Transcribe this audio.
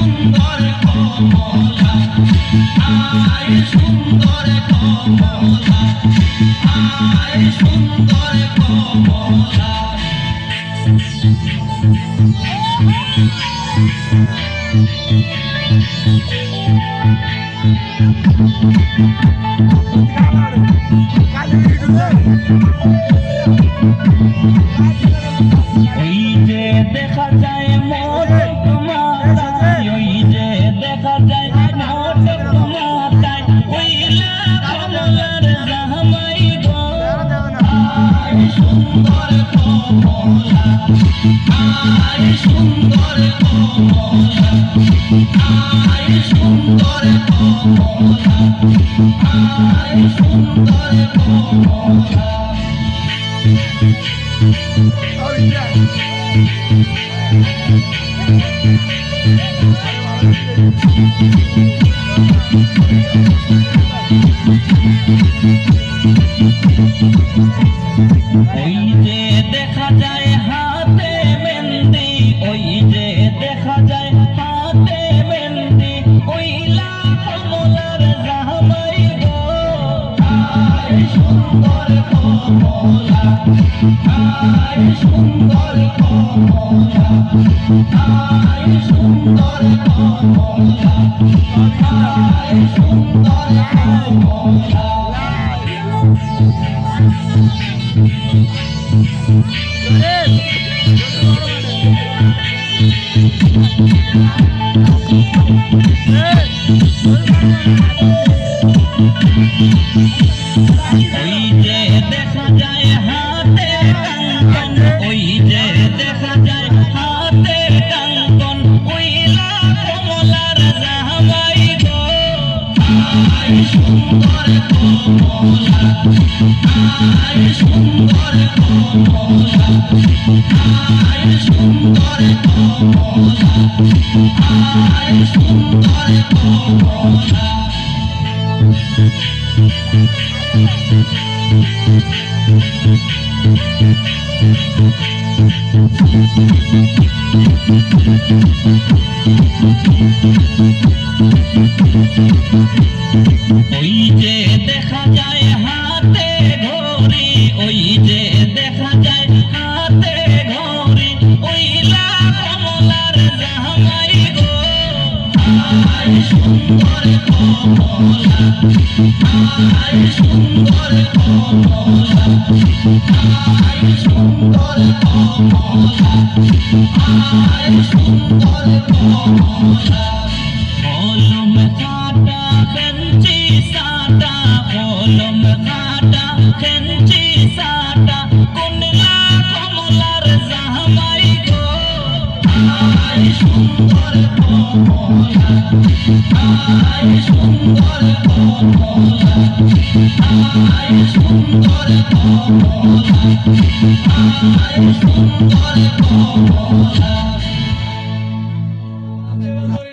সুন্দর কমলা আয় সুন্দর কমলা আয় সুন্দর কমলা ওই যে দেখা যায় মোটক মাথায় ওই যে দেখা যায় মোটক মাথায় ওইলা কমলার জামাই গো আয় সুন্দর কমলা আয় সুন্দর কমলা আয় সুন্দর কমলা আয় সুন্দর কমলা ওই যে দেখা যায় হাতে মেহেন্দি ওই যে দেখা যায় হাতে মেহেন্দি ওইলা কমলার জামাই গো আয় সুন্দর কমলা আয় সুন্দর কমলা আয় সুন্দর কমলা আয় সুন্দর কমলা ওই যে দেখা যায় হাতে কাঙ্কন ওই যে দেখা যায় হাতে কাঙ্কন ওইলা কমলার জামাই গো আয় সুন্দর কমলা আয় সুন্দর কমলা আয় সুন্দর কমলা আয় সুন্দর কমলা ওই যে দেখা যায় হাতে ঘড়ি ওই যে দেখা যায় হাতে ঘড়ি ওইলা কমলার জামাই গো আয় সুন্দর কমলা আয় সুন্দর কমলা আয় সুন্দর কমলা আয় সুন্দর কমলা কলম কাটা কেঞ্চি সাটা কলম কাটা কেঞ্চি সাটা কোনলা কমলার জামাই গো আয় সুন্দর কমলা আয় সুন্দর কমলা আয় সুন্দর কমলা আয় সুন্দর কমলা